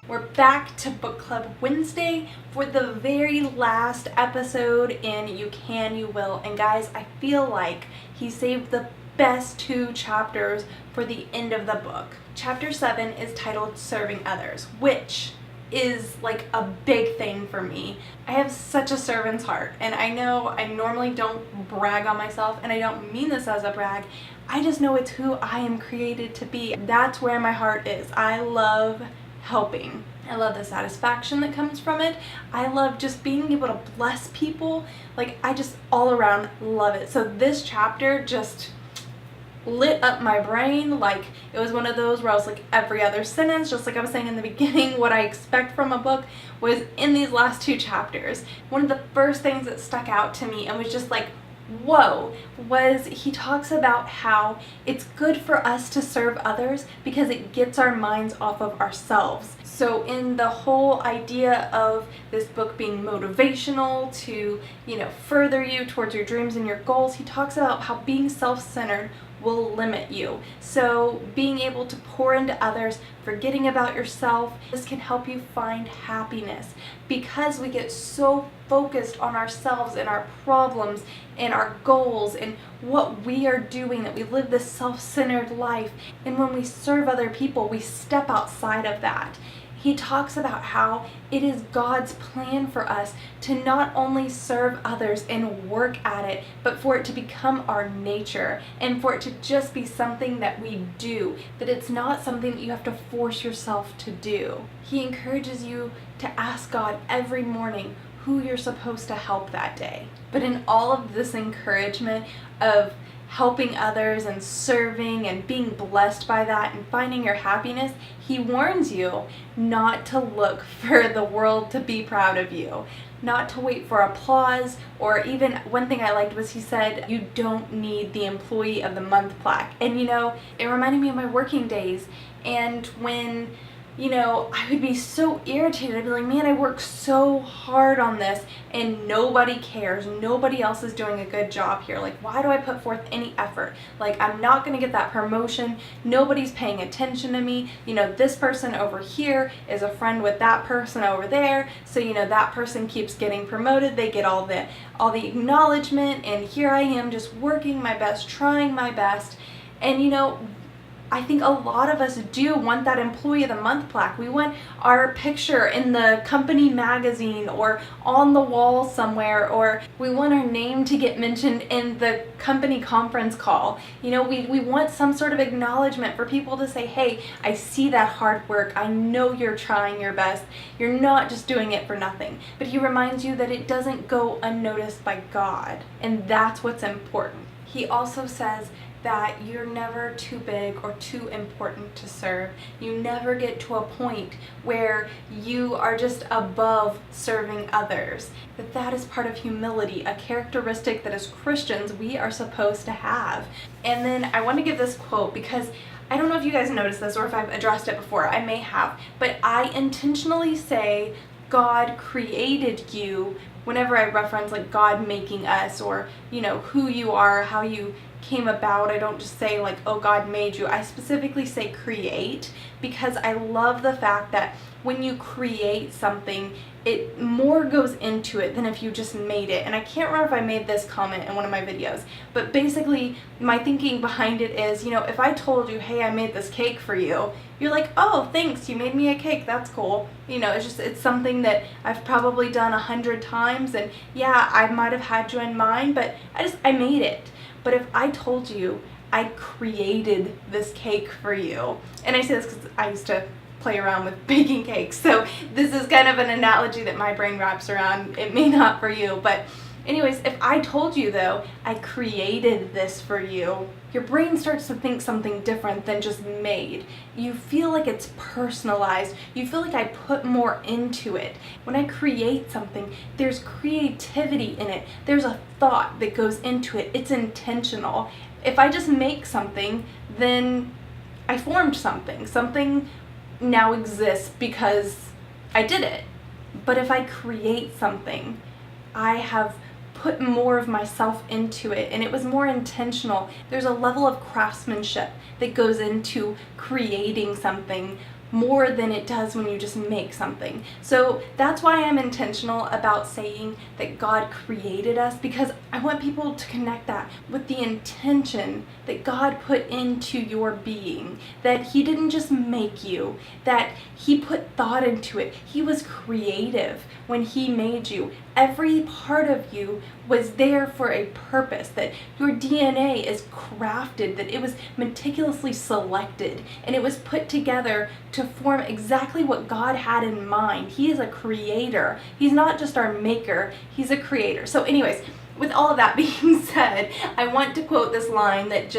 We're back to Book Club Wednesday for the very last episode in You Can, You Will. And guys, I feel like he saved the best 2 chapters for the end of the book. Chapter 7 is titled Serving Others, which is like a big thing for me. I have such a servant's heart, and I know I normally don't brag on myself, and I don't mean this as a brag. I just know it's who I am created to be. That's where my heart is. I love helping. I love the satisfaction that comes from it. I love just being able to bless people. Like, I just all around love it. So this chapter just lit up my brain. Like, it was one of those where I was like, every other sentence, just like I was saying in the beginning, what I expect from a book was in these last 2 chapters. One of the first things that stuck out to me and was just like, whoa, was he talks about how it's good for us to serve others because it gets our minds off of ourselves. So in the whole idea of this book being motivational to, further you towards your dreams and your goals, he talks about how being self-centered will limit you. So being able to pour into others, forgetting about yourself, this can help you find happiness, because we get so focused on ourselves and our problems and our goals and what we are doing that we live this self-centered life. And when we serve other people, we step outside of that. He talks about how it is God's plan for us to not only serve others and work at it, but for it to become our nature and for it to just be something that we do, that it's not something that you have to force yourself to do. He encourages you to ask God every morning who you're supposed to help that day. But in all of this encouragement of helping others and serving and being blessed by that and finding your happiness, he warns you not to look for the world to be proud of you, not to wait for applause, or even one thing I liked was he said, you don't need the Employee of the Month plaque. And it reminded me of my working days, and when I would be so irritated. I'd be like, man, I work so hard on this and nobody cares. Nobody else is doing a good job here. Like, why do I put forth any effort? Like, I'm not going to get that promotion. Nobody's paying attention to me. This person over here is a friend with that person over there. So, that person keeps getting promoted. They get all the acknowledgement, and here I am just working my best, trying my best. And I think a lot of us do want that Employee of the Month plaque. We want our picture in the company magazine or on the wall somewhere, or we want our name to get mentioned in the company conference call. We want some sort of acknowledgement for people to say, hey, I see that hard work. I know you're trying your best. You're not just doing it for nothing. But he reminds you that it doesn't go unnoticed by God, and that's what's important. He also says that you're never too big or too important to serve. You never get to a point where you are just above serving others. That is part of humility, a characteristic that as Christians we are supposed to have. And then I want to give this quote because I don't know if you guys noticed this or if I've addressed it before. I may have, but I intentionally say God created you whenever I reference like God making us, or who you are, how you came about. I don't just say like, oh, God made you. I specifically say create, because I love the fact that when you create something, it more goes into it than if you just made it. And I can't remember if I made this comment in one of my videos, but basically my thinking behind it is, if I told you, hey, I made this cake for you, you're like, oh, thanks, you made me a cake, that's cool. It's something that I've probably done 100 times, and yeah, I might have had you in mind, but I made it. But if I told you I created this cake for you, and I say this because I used to play around with baking cakes, so this is kind of an analogy that my brain wraps around. It may not for you, but anyways, if I told you though, I created this for you, your brain starts to think something different than just made. You feel like it's personalized. You feel like I put more into it. When I create something, there's creativity in it. There's a thought that goes into it. It's intentional. If I just make something, then I formed something. Something now exists because I did it. But if I create something, I have put more of myself into it, and it was more intentional. There's a level of craftsmanship that goes into creating something more than it does when you just make something. So that's why I'm intentional about saying that God created us, because I want people to connect that with the intention that God put into your being, that He didn't just make you, that He put thought into it. He was creative when He made you. Every part of you was there for a purpose, that your DNA is crafted, that it was meticulously selected, and it was put together to form exactly what God had in mind. He is a creator. He's not just our maker, He's a creator. So anyways, with all of that being said, I want to quote this line that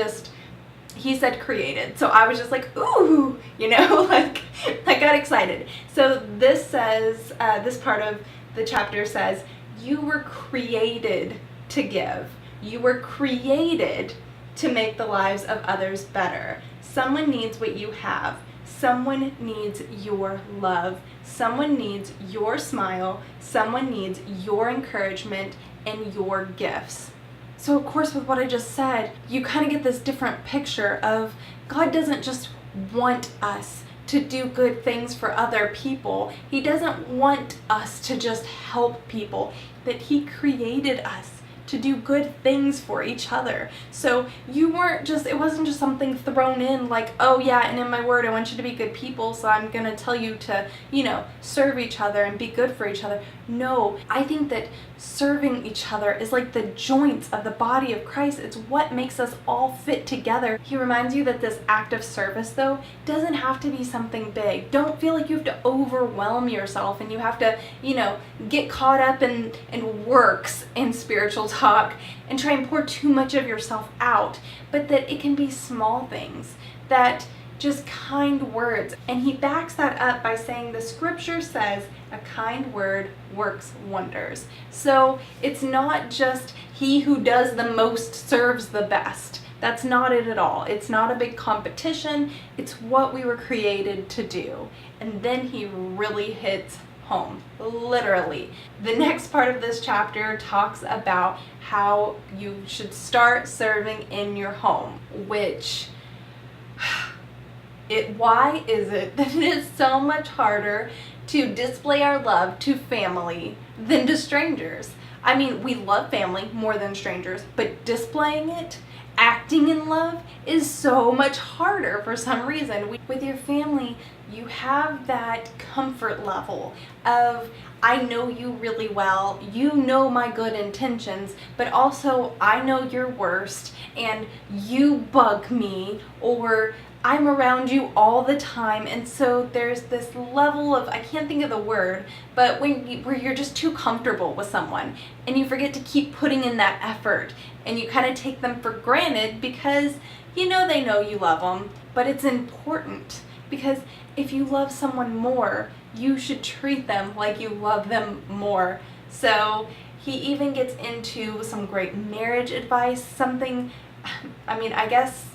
He said created. So I was just like, ooh, like I got excited. So this says, this part of the chapter says, you were created to give. You were created to make the lives of others better. Someone needs what you have. Someone needs your love. Someone needs your smile. Someone needs your encouragement and your gifts. So of course, with what I just said, you kind of get this different picture of God doesn't just want us to do good things for other people. He doesn't want us to just help people, that He created us to do good things for each other. So it wasn't just something thrown in like, oh yeah, and in my word I want you to be good people, so I'm gonna tell you to, serve each other and be good for each other. No, I think that serving each other is like the joints of the body of Christ. It's what makes us all fit together. He reminds you that this act of service, though, doesn't have to be something big. Don't feel like you have to overwhelm yourself and you have to, get caught up in works and spiritual talk and try and pour too much of yourself out. But that it can be small things, that just kind words. And he backs that up by saying the scripture says a kind word works wonders. So it's not just he who does the most serves the best. That's not it at all. It's not a big competition. It's what we were created to do. And then he really hits home, literally. The next part of this chapter talks about how you should start serving in your home, which why is it that it is so much harder to display our love to family than to strangers? I mean, we love family more than strangers, but displaying it, acting in love, is so much harder for some reason. With your family, you have that comfort level of, I know you really well, you know my good intentions, but also I know your worst, and you bug me, or I'm around you all the time. And so there's this level of, I can't think of the word, but where you're just too comfortable with someone and you forget to keep putting in that effort, and you kind of take them for granted because they know you love them. But it's important, because if you love someone more, you should treat them like you love them more. So he even gets into some great marriage advice, something, I guess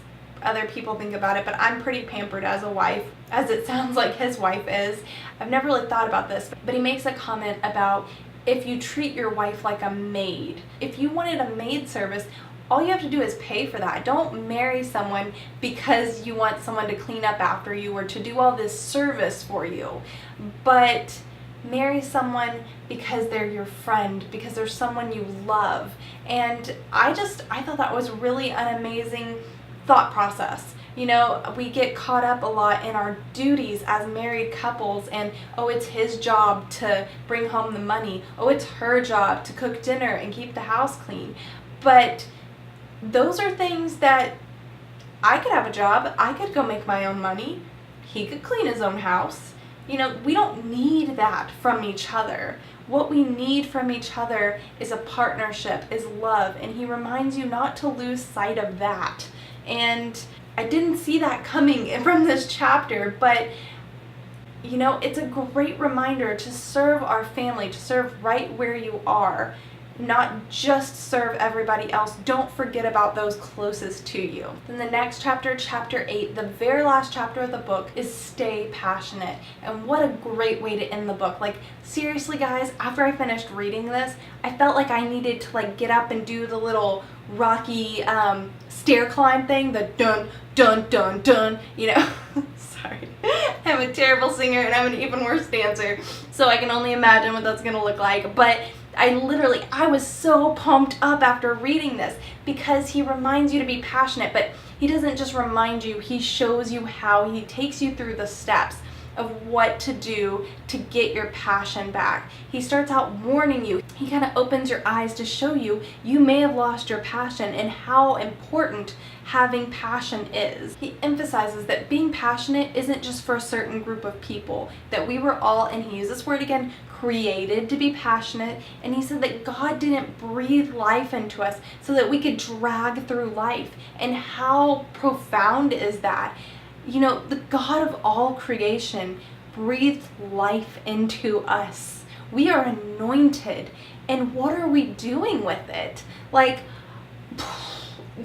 other people think about it, but I'm pretty pampered as a wife, as it sounds like his wife is. I've never really thought about this, but he makes a comment about if you treat your wife like a maid. If you wanted a maid service, all you have to do is pay for that. Don't marry someone because you want someone to clean up after you or to do all this service for you, but marry someone because they're your friend, because they're someone you love. And I thought that was really an amazing thought process. We get caught up a lot in our duties as married couples, and it's his job to bring home the money. It's her job to cook dinner and keep the house clean. But those are things that I could have a job. I could go make my own money. He could clean his own house. We don't need that from each other. What we need from each other is a partnership, is love. And he reminds you not to lose sight of that. And I didn't see that coming from this chapter, but it's a great reminder to serve our family, to serve right where you are. not just serve everybody else. Don't forget about those closest to you. Then the next chapter, chapter 8, the very last chapter of the book, is stay passionate. And what a great way to end the book. Like, seriously guys, after I finished reading this, I felt like I needed to like get up and do the little Rocky stair climb thing, the dun dun dun dun, you know. Sorry, I'm a terrible singer and I'm an even worse dancer, so I can only imagine what that's gonna look like. But I was so pumped up after reading this, because he reminds you to be passionate, but he doesn't just remind you, he shows you how. He takes you through the steps of what to do to get your passion back. He starts out warning you. He kind of opens your eyes to show you may have lost your passion and how important having passion is. He emphasizes that being passionate isn't just for a certain group of people, that we were all, and he uses this word again, created to be passionate. And he said that God didn't breathe life into us so that we could drag through life. And how profound is that? You know, the God of all creation breathed life into us. We are anointed. And what are we doing with it? Like,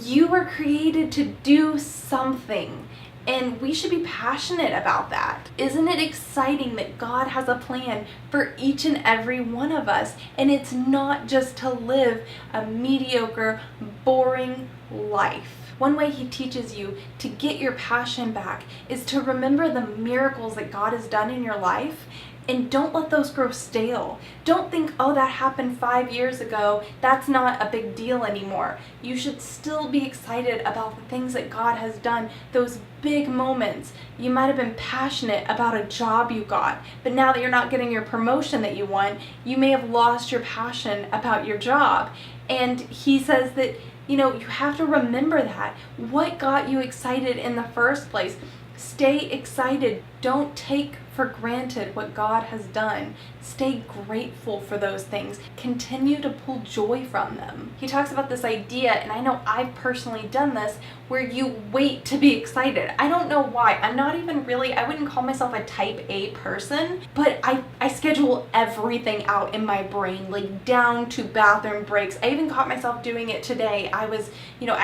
you were created to do something, and we should be passionate about that. Isn't it exciting that God has a plan for each and every one of us, and it's not just to live a mediocre, boring life. One way he teaches you to get your passion back is to remember the miracles that God has done in your life, and don't let those grow stale. Don't think, oh, that happened 5 years ago, that's not a big deal anymore. You should still be excited about the things that God has done, those big moments. You might have been passionate about a job you got, but now that you're not getting your promotion that you want, you may have lost your passion about your job. And he says that, you know, you have to remember that. What got you excited in the first place? Stay excited. Don't take for granted what God has done. Stay grateful for those things. Continue to pull joy from them. He talks about this idea, and I know I've personally done this, where you wait to be excited. I don't know why. I'm not even really, I wouldn't call myself a type A person, but I schedule everything out in my brain, like down to bathroom breaks. I even caught myself doing it today. I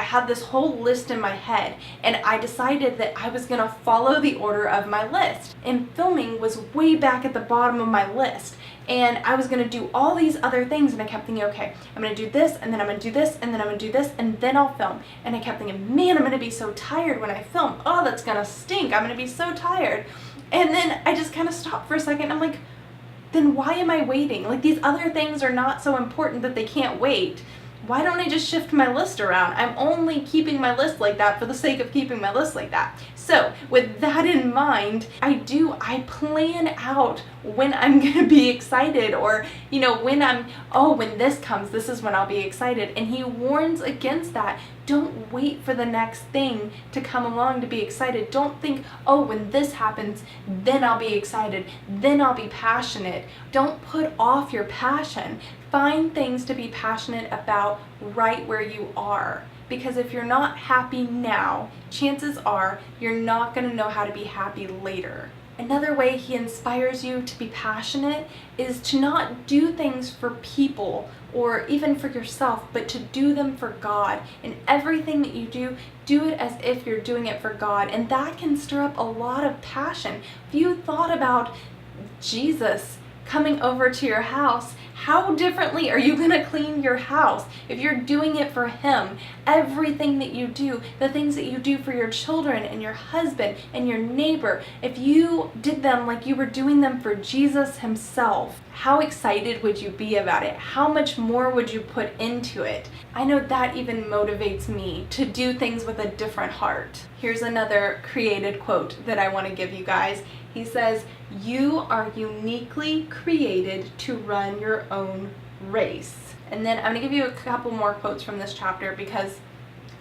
had this whole list in my head, and I decided that I was gonna follow the order of my list. And filming was way back at the bottom of my list. And I was going to do all these other things, and I kept thinking, okay, I'm going to do this, and then I'm going to do this, and then I'm going to do this, and then I'll film. And I kept thinking, man, I'm going to be so tired when I film. Oh, that's going to stink. I'm going to be so tired. And then I just kind of stopped for a second. I'm like, then why am I waiting? Like, these other things are not so important that they can't wait. Why don't I just shift my list around? I'm only keeping my list like that for the sake of keeping my list like that. So with that in mind, I plan out when I'm gonna be excited, or when this comes, this is when I'll be excited. And he warns against that. Don't wait for the next thing to come along to be excited. Don't think, oh, when this happens, then I'll be excited, then I'll be passionate. Don't put off your passion. Find things to be passionate about right where you are. Because if you're not happy now, chances are you're not going to know how to be happy later. Another way he inspires you to be passionate is to not do things for people or even for yourself, but to do them for God. And everything that you do, do it as if you're doing it for God. And that can stir up a lot of passion. If you thought about Jesus coming over to your house, how differently are you going to clean your house if you're doing it for him? Everything that you do, the things that you do for your children and your husband and your neighbor, if you did them like you were doing them for Jesus himself, how excited would you be about it? How much more would you put into it? I know that even motivates me to do things with a different heart. Here's another created quote that I want to give you guys. He says, "You are uniquely created to run your own race." And then I'm going to give you a couple more quotes from this chapter because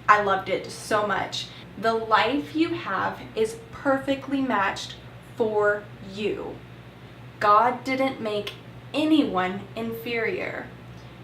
I loved it so much. "The life you have is perfectly matched for you. God didn't make anyone inferior.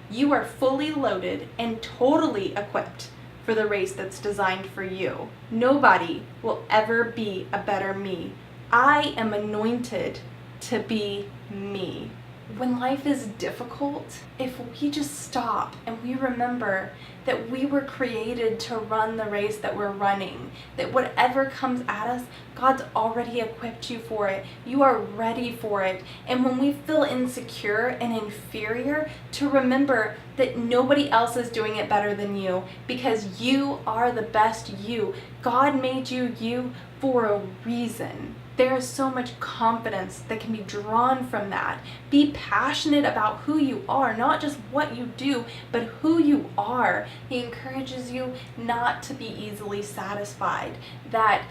You are fully loaded and totally equipped for the race that's designed for you. Nobody will ever be a better me. I am anointed to be me." when life is difficult, if we just stop and we remember that we were created to run the race that we're running, that whatever comes at us, God's already equipped you for it. You are ready for it. And when we feel insecure and inferior, to remember that nobody else is doing it better than you, because you are the best you. God made you you for a reason. There is so much confidence that can be drawn from that. Be passionate about who you are, not just what you do, but who you are. He encourages you not to be easily satisfied, that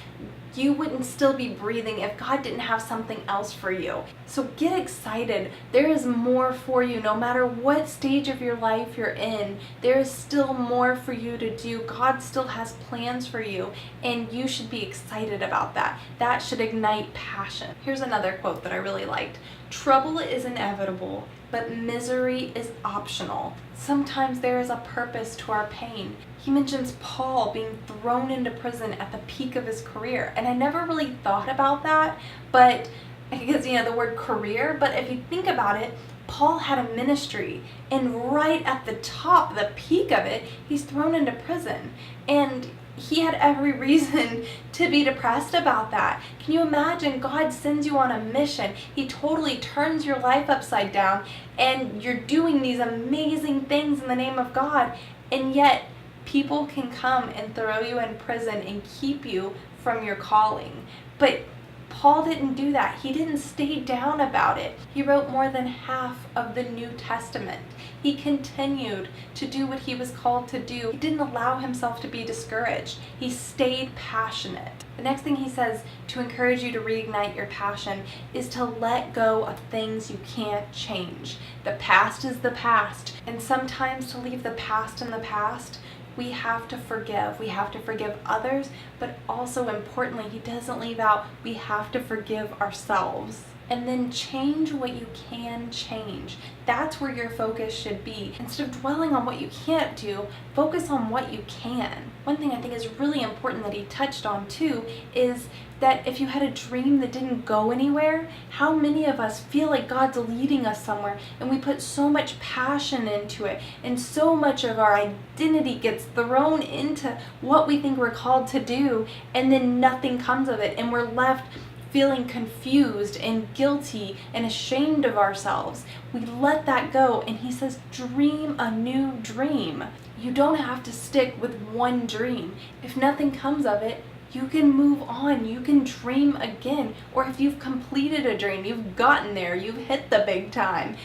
you wouldn't still be breathing if God didn't have something else for you. So get excited. There is more for you. No matter what stage of your life you're in, there is still more for you to do. God still has plans for you, and you should be excited about that. That should ignite passion. Here's another quote that I really liked. Trouble is inevitable, but misery is optional. Sometimes there is a purpose to our pain. He mentions Paul being thrown into prison at the peak of his career. And I never really thought about that, but because, the word career, but if you think about it, Paul had a ministry, and right at the top, the peak of it, he's thrown into prison. And he had every reason to be depressed about that. Can you imagine? God sends you on a mission. He totally turns your life upside down, and you're doing these amazing things in the name of God, and yet people can come and throw you in prison and keep you from your calling. But Paul didn't do that. He didn't stay down about it. He wrote more than half of the New Testament. He continued to do what he was called to do. He didn't allow himself to be discouraged. He stayed passionate. The next thing he says to encourage you to reignite your passion is to let go of things you can't change. The past is the past, and sometimes to leave the past in the past, we have to forgive. We have to forgive others, but also importantly, he doesn't leave out, we have to forgive ourselves. And then change what you can change. That's where your focus should be. Instead of dwelling on what you can't do, focus on what you can. One thing I think is really important that he touched on too is that if you had a dream that didn't go anywhere, how many of us feel like God's leading us somewhere and we put so much passion into it, and so much of our identity gets thrown into what we think we're called to do, and then nothing comes of it, and we're left feeling confused and guilty and ashamed of ourselves. We let that go, and he says, dream a new dream. You don't have to stick with one dream. If nothing comes of it, you can move on. You can dream again. Or if you've completed a dream, you've gotten there, you've hit the big time,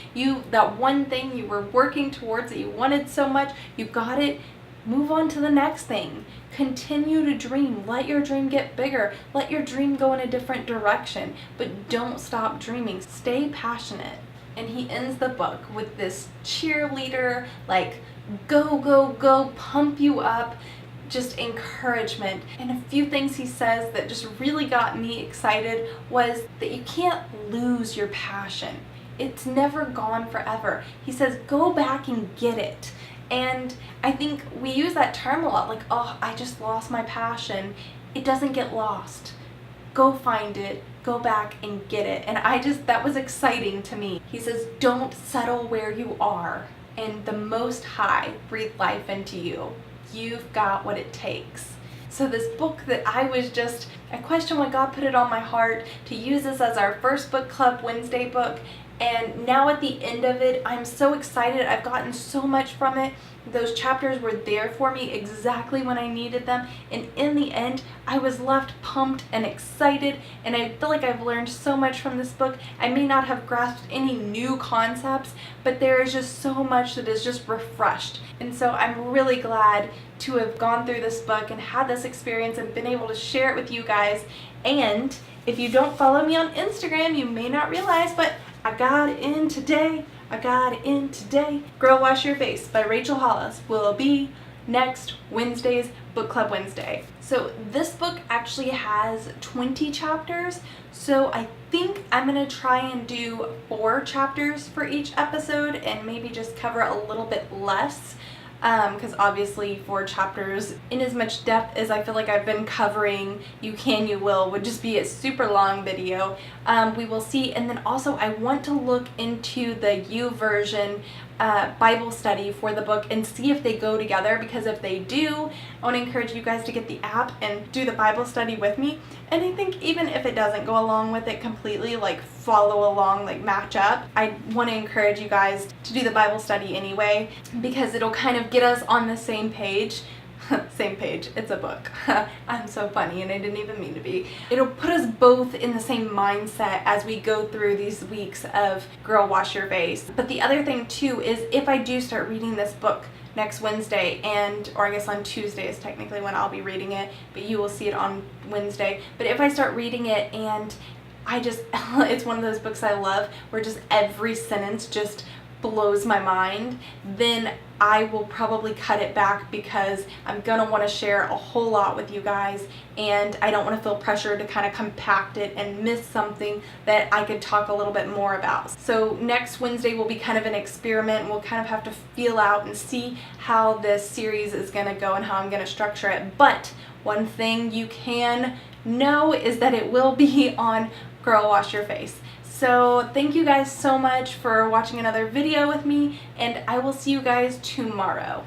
that one thing you were working towards that you wanted so much, you got it, move on to the next thing. Continue to dream. Let your dream get bigger. Let your dream go in a different direction. But don't stop dreaming. Stay passionate. And he ends the book with this cheerleader, like, go, go, go, pump you up, just encouragement. And a few things he says that just really got me excited was that you can't lose your passion. It's never gone forever. He says, go back and get it. And I think we use that term a lot, like, oh, I just lost my passion. It doesn't get lost. Go find it, go back and get it. And that was exciting to me. He says, don't settle where you are. And the Most High breathed life into you. You've got what it takes. So this book that I questioned why God put it on my heart to use this as our first book club Wednesday book. And now at the end of it, I'm so excited. I've gotten so much from it. Those chapters were there for me exactly when I needed them. And in the end, I was left pumped and excited. And I feel like I've learned so much from this book. I may not have grasped any new concepts, but there is just so much that is just refreshed. And so I'm really glad to have gone through this book and had this experience and been able to share it with you guys. And if you don't follow me on Instagram, you may not realize, but I got it in today. Girl Wash Your Face by Rachel Hollis will be next Wednesday's Book Club Wednesday. So this book actually has 20 chapters. So I think I'm going to try and do 4 chapters for each episode and maybe just cover a little bit less. because obviously 4 chapters in as much depth as I feel like I've been covering You Can, You Will would just be a super long video. We will see. And then also I want to look into the YouVersion Bible study for the book and see if they go together, because if they do, I want to encourage you guys to get the app and do the Bible study with me. And I think even if it doesn't go along with it completely, like follow along, like match up, I want to encourage you guys to do the Bible study anyway, because it'll kind of get us on the same page. Same page, it's a book. I'm so funny and I didn't even mean to be. It'll put us both in the same mindset as we go through these weeks of Girl Wash Your Face. But the other thing too is, if I do start reading this book next Wednesday, or I guess on Tuesday is technically when I'll be reading it, but you will see it on Wednesday. But if I start reading it and it's one of those books I love where just every sentence just blows my mind, then I will probably cut it back, because I'm gonna want to share a whole lot with you guys and I don't want to feel pressure to kind of compact it and miss something that I could talk a little bit more about. So next Wednesday will be kind of an experiment. We'll kind of have to feel out and see how this series is gonna go and how I'm gonna structure it. But one thing you can know is that it will be on Girl Wash Your Face. So thank you guys so much for watching another video with me, and I will see you guys tomorrow.